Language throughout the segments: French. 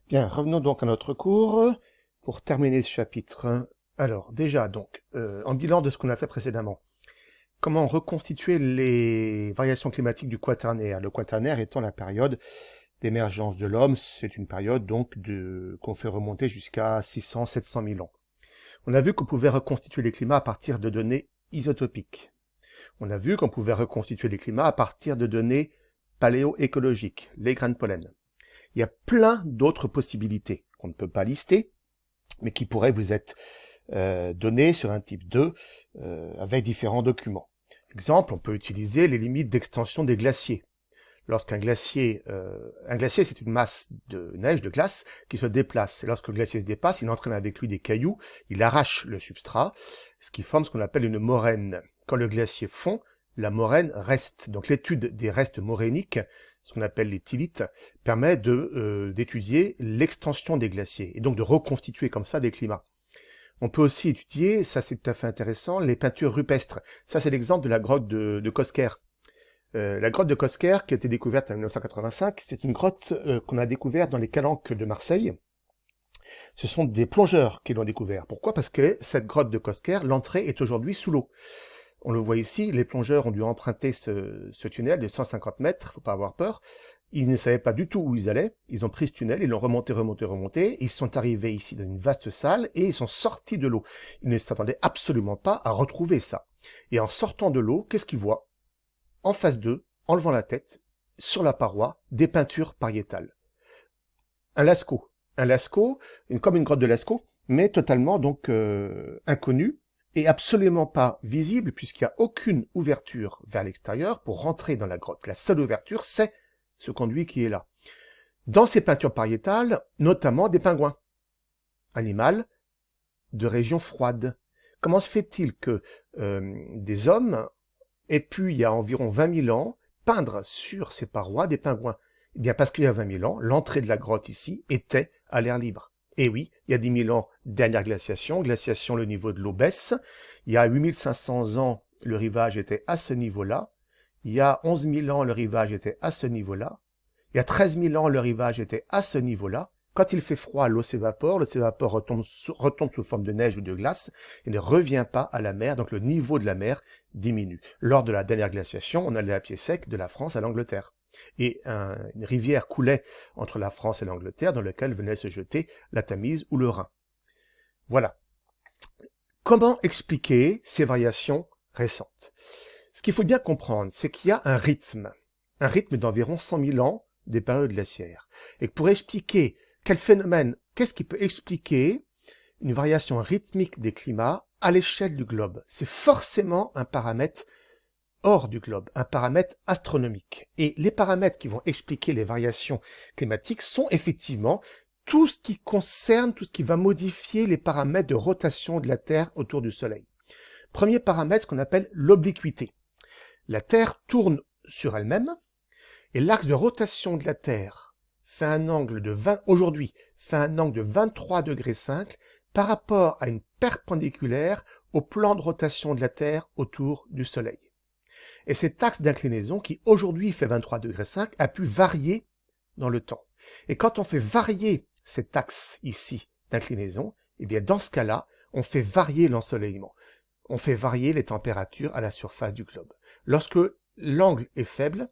Bien, revenons donc à notre cours pour terminer ce chapitre. Alors, déjà, donc, en bilan de ce qu'on a fait précédemment, comment reconstituer les variations climatiques du Quaternaire? Le Quaternaire étant la période d'émergence de l'homme, c'est une période donc qu'on fait remonter jusqu'à 600-700 000 ans. On a vu qu'on pouvait reconstituer les climats à partir de données isotopiques. On a vu qu'on pouvait reconstituer les climats à partir de données paléoécologiques, les grains de pollen. Il y a plein d'autres possibilités qu'on ne peut pas lister, mais qui pourraient vous être données sur un type 2 avec différents documents. Exemple, on peut utiliser les limites d'extension des glaciers. Lorsqu'un glacier, c'est une masse de neige, de glace, qui se déplace. Et lorsque le glacier se dépasse, il entraîne avec lui des cailloux, il arrache le substrat, ce qui forme ce qu'on appelle une moraine. Quand le glacier fond, la moraine reste. Donc l'étude des restes morainiques, ce qu'on appelle les thylites, permet d'étudier l'extension des glaciers, et donc de reconstituer comme ça des climats. On peut aussi étudier, ça c'est tout à fait intéressant, les peintures rupestres. Ça c'est l'exemple de la grotte de Cosquer. La grotte de Cosquer, qui a été découverte en 1985, c'est une grotte qu'on a découverte dans les calanques de Marseille. Ce sont des plongeurs qui l'ont découvert. Pourquoi? Parce que cette grotte de Cosquer, l'entrée est aujourd'hui sous l'eau. On le voit ici, les plongeurs ont dû emprunter ce tunnel de 150 mètres, faut pas avoir peur. Ils ne savaient pas du tout où ils allaient. Ils ont pris ce tunnel, ils l'ont remonté. Ils sont arrivés ici dans une vaste salle et ils sont sortis de l'eau. Ils ne s'attendaient absolument pas à retrouver ça. Et en sortant de l'eau, qu'est-ce qu'ils voient? En face d'eux, en levant la tête, sur la paroi, des peintures pariétales. Un Lascaux. Comme une grotte de Lascaux, mais totalement donc inconnue et absolument pas visible puisqu'il n'y a aucune ouverture vers l'extérieur pour rentrer dans la grotte. La seule ouverture, c'est ce conduit qui est là. Dans ces peintures pariétales, notamment des pingouins, animal de région froide. Comment se fait-il que des hommes aient pu, il y a environ 20 000 ans, peindre sur ces parois des pingouins? Eh bien, parce qu'il y a 20 000 ans, l'entrée de la grotte ici était à l'air libre. Et oui, il y a 10 000 ans, dernière glaciation, le niveau de l'eau baisse. Il y a 8 500 ans, le rivage était à ce niveau-là. Il y a 11 000 ans, le rivage était à ce niveau-là. Il y a 13 000 ans, le rivage était à ce niveau-là. Quand il fait froid, l'eau s'évapore, retombe sous forme de neige ou de glace et ne revient pas à la mer, donc le niveau de la mer diminue. Lors de la dernière glaciation, on allait à pied sec de la France à l'Angleterre. Et une rivière coulait entre la France et l'Angleterre dans laquelle venait se jeter la Tamise ou le Rhin. Voilà. Comment expliquer ces variations récentes? Ce qu'il faut bien comprendre, c'est qu'il y a un rythme d'environ 100 000 ans des périodes glaciaires. Et pour expliquer quel phénomène, qu'est-ce qui peut expliquer une variation rythmique des climats à l'échelle du globe? C'est forcément un paramètre hors du globe, un paramètre astronomique. Et les paramètres qui vont expliquer les variations climatiques sont effectivement tout ce qui va modifier les paramètres de rotation de la Terre autour du Soleil. Premier paramètre, ce qu'on appelle l'obliquité. La Terre tourne sur elle-même, et l'axe de rotation de la Terre fait un angle de 23,5 degrés par rapport à une perpendiculaire au plan de rotation de la Terre autour du Soleil. Et cet axe d'inclinaison, qui aujourd'hui fait 23,5 degrés, a pu varier dans le temps. Et quand on fait varier cet axe ici d'inclinaison, eh bien dans ce cas-là, on fait varier l'ensoleillement. On fait varier les températures à la surface du globe. Lorsque l'angle est faible,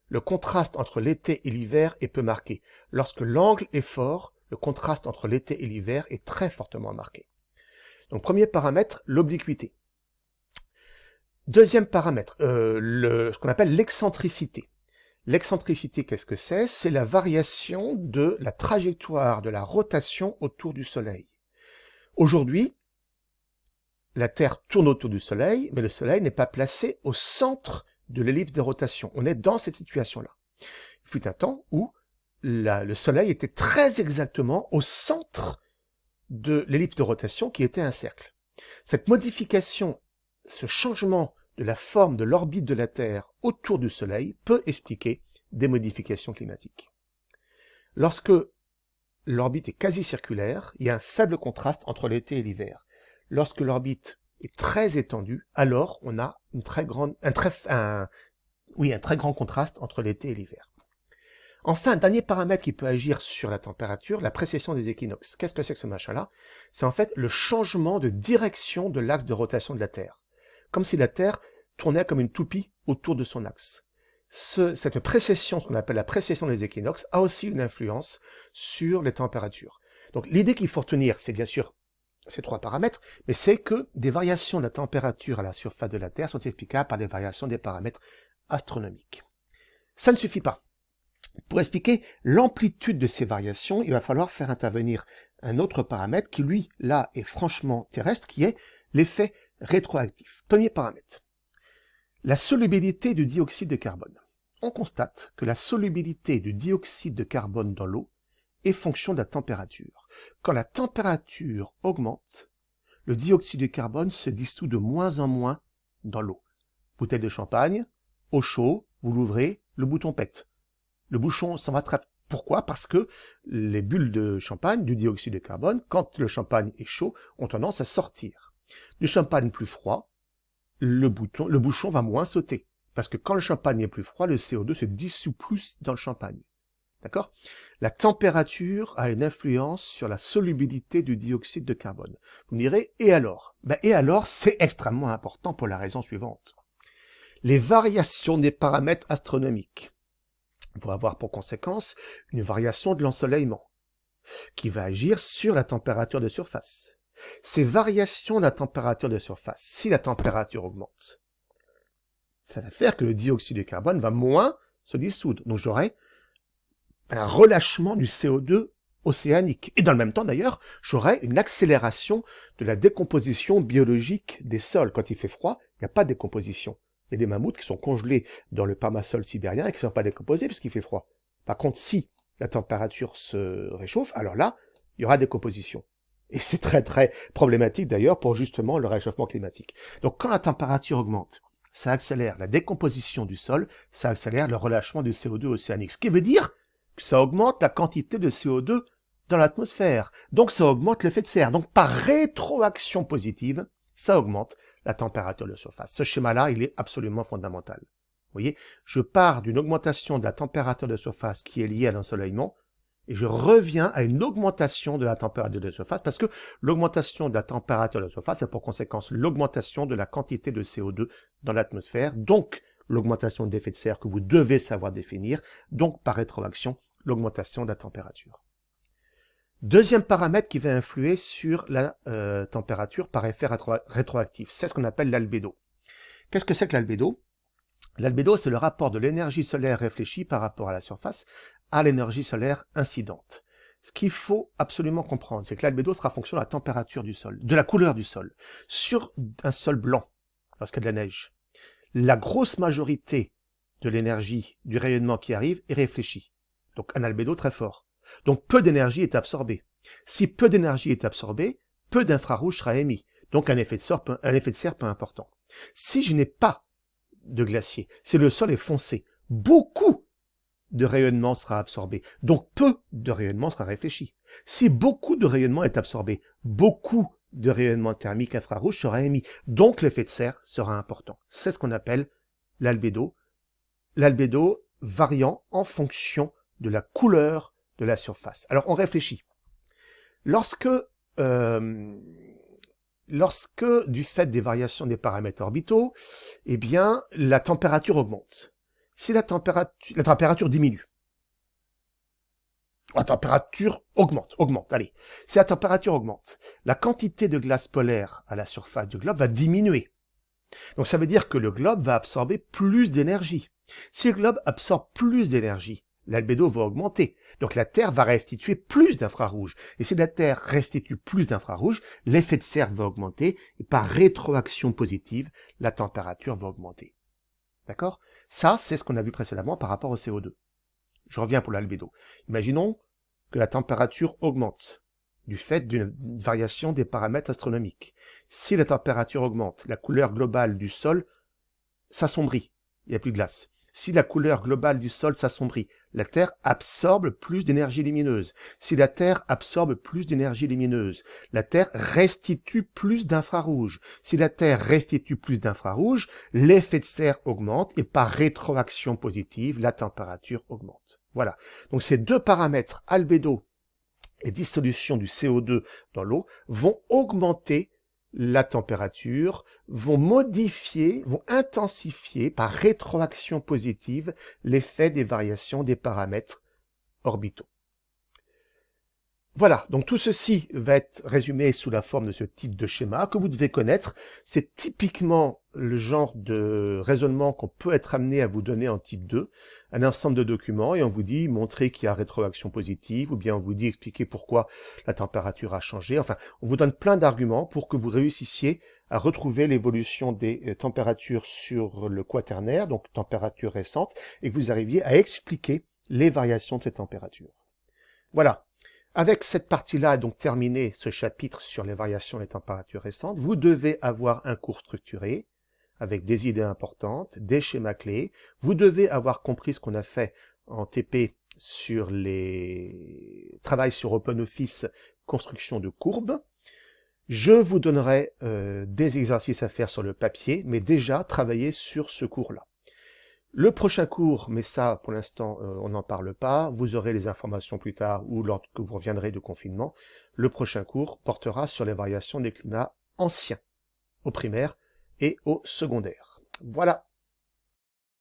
le contraste entre l'été et l'hiver est peu marqué. Lorsque l'angle est fort, le contraste entre l'été et l'hiver est très fortement marqué. Donc premier paramètre, l'obliquité. Deuxième paramètre, ce qu'on appelle l'excentricité. L'excentricité, qu'est-ce que c'est? C'est la variation de la trajectoire de la rotation autour du Soleil. Aujourd'hui, la Terre tourne autour du Soleil, mais le Soleil n'est pas placé au centre de l'ellipse de rotation. On est dans cette situation-là. Il fut un temps où le Soleil était très exactement au centre de l'ellipse de rotation qui était un cercle. Cette modification, ce changement de la forme de l'orbite de la Terre autour du Soleil peut expliquer des modifications climatiques. Lorsque l'orbite est quasi circulaire, il y a un faible contraste entre l'été et l'hiver. Lorsque l'orbite est très étendue, alors on a un très grand contraste entre l'été et l'hiver. Enfin, dernier paramètre qui peut agir sur la température, la précession des équinoxes. Qu'est-ce que c'est que ce machin-là? C'est en fait le changement de direction de l'axe de rotation de la Terre. Comme si la Terre tournait comme une toupie autour de son axe. Cette précession, ce qu'on appelle la précession des équinoxes, a aussi une influence sur les températures. Donc l'idée qu'il faut retenir, c'est bien sûr ces trois paramètres, mais c'est que des variations de la température à la surface de la Terre sont explicables par des variations des paramètres astronomiques. Ça ne suffit pas. Pour expliquer l'amplitude de ces variations, il va falloir faire intervenir un autre paramètre qui, lui, là, est franchement terrestre, qui est l'effet rétroactif. Premier paramètre. La solubilité du dioxyde de carbone. On constate que la solubilité du dioxyde de carbone dans l'eau est fonction de la température. Quand la température augmente, le dioxyde de carbone se dissout de moins en moins dans l'eau. Bouteille de champagne, eau chaude, vous l'ouvrez, le bouton pète. Le bouchon s'en va très... Pourquoi? Parce que les bulles de champagne, du dioxyde de carbone, quand le champagne est chaud, ont tendance à sortir. Du champagne plus froid, le bouchon va moins sauter. Parce que quand le champagne est plus froid, le CO2 se dissout plus dans le champagne. D'accord? La température a une influence sur la solubilité du dioxyde de carbone. Vous me direz, et alors? Et alors, c'est extrêmement important pour la raison suivante. Les variations des paramètres astronomiques vont avoir pour conséquence une variation de l'ensoleillement, qui va agir sur la température de surface. Ces variations de la température de surface, si la température augmente, ça va faire que le dioxyde de carbone va moins se dissoudre. Donc j'aurai un relâchement du CO2 océanique. Et dans le même temps d'ailleurs, j'aurai une accélération de la décomposition biologique des sols. Quand il fait froid, il n'y a pas de décomposition. Il y a des mammouths qui sont congelés dans le permasol sibérien et qui ne sont pas décomposés puisqu'il fait froid. Par contre, si la température se réchauffe, alors là, il y aura décomposition. Et c'est très très problématique d'ailleurs pour justement le réchauffement climatique. Donc quand la température augmente, ça accélère la décomposition du sol, ça accélère le relâchement du CO2 océanique. Ce qui veut dire que ça augmente la quantité de CO2 dans l'atmosphère. Donc ça augmente l'effet de serre. Donc par rétroaction positive, ça augmente la température de surface. Ce schéma-là, il est absolument fondamental. Vous voyez, je pars d'une augmentation de la température de surface qui est liée à l'ensoleillement, et je reviens à une augmentation de la température de surface, parce que l'augmentation de la température de surface a pour conséquence l'augmentation de la quantité de CO2 dans l'atmosphère, donc l'augmentation de l'effet de serre que vous devez savoir définir, donc par rétroaction, l'augmentation de la température. Deuxième paramètre qui va influer sur la température par effet rétroactif, c'est ce qu'on appelle l'albédo. Qu'est-ce que c'est que l'albédo? L'albédo, c'est le rapport de l'énergie solaire réfléchie par rapport à la surface à l'énergie solaire incidente. Ce qu'il faut absolument comprendre, c'est que l'albédo sera fonction de la température du sol, de la couleur du sol. Sur un sol blanc, lorsqu'il y a de la neige, la grosse majorité de l'énergie du rayonnement qui arrive est réfléchie. Donc un albédo très fort. Donc peu d'énergie est absorbée. Si peu d'énergie est absorbée, peu d'infrarouge sera émis. Donc un effet de serre peu important. Si je n'ai pas de glacier, si le sol est foncé, beaucoup de rayonnement sera absorbé. Donc peu de rayonnement sera réfléchi. Si beaucoup de rayonnement est absorbé, beaucoup de rayonnement thermique infrarouge sera émis. Donc l'effet de serre sera important. C'est ce qu'on appelle l'albédo. L'albédo variant en fonction de la couleur de la surface. Alors on réfléchit. Lorsque du fait des variations des paramètres orbitaux, eh bien la température augmente. Si la température diminue, la température augmente, allez. Si la température augmente, la quantité de glace polaire à la surface du globe va diminuer. Donc ça veut dire que le globe va absorber plus d'énergie. Si le globe absorbe plus d'énergie, l'albédo va augmenter. Donc la Terre va restituer plus d'infrarouge. Et si la Terre restitue plus d'infrarouge, l'effet de serre va augmenter. Et par rétroaction positive, la température va augmenter. D'accord? Ça, c'est ce qu'on a vu précédemment par rapport au CO2. Je reviens pour l'albédo. Imaginons que la température augmente du fait d'une variation des paramètres astronomiques. Si la température augmente, la couleur globale du sol s'assombrit. Il n'y a plus de glace. Si la couleur globale du sol s'assombrit, la Terre absorbe plus d'énergie lumineuse. Si la Terre absorbe plus d'énergie lumineuse, la Terre restitue plus d'infrarouge. Si la Terre restitue plus d'infrarouge, l'effet de serre augmente et par rétroaction positive, la température augmente. Voilà. Donc ces deux paramètres, albédo et dissolution du CO2 dans l'eau, vont augmenter la température, vont modifier, vont intensifier par rétroaction positive l'effet des variations des paramètres orbitaux. Voilà, donc tout ceci va être résumé sous la forme de ce type de schéma que vous devez connaître. C'est typiquement le genre de raisonnement qu'on peut être amené à vous donner en type 2, un ensemble de documents, et on vous dit montrer qu'il y a rétroaction positive, ou bien on vous dit expliquer pourquoi la température a changé. Enfin, on vous donne plein d'arguments pour que vous réussissiez à retrouver l'évolution des températures sur le quaternaire, donc température récente, et que vous arriviez à expliquer les variations de ces températures. Voilà. Avec cette partie-là, donc terminé ce chapitre sur les variations des températures récentes, vous devez avoir un cours structuré, avec des idées importantes, des schémas clés. Vous devez avoir compris ce qu'on a fait en TP sur les travail sur OpenOffice, construction de courbes. Je vous donnerai des exercices à faire sur le papier, mais déjà travailler sur ce cours-là. Le prochain cours, mais ça, pour l'instant, on n'en parle pas, vous aurez les informations plus tard ou lorsque vous reviendrez de confinement. Le prochain cours portera sur les variations des climats anciens, au primaire et au secondaire. Voilà.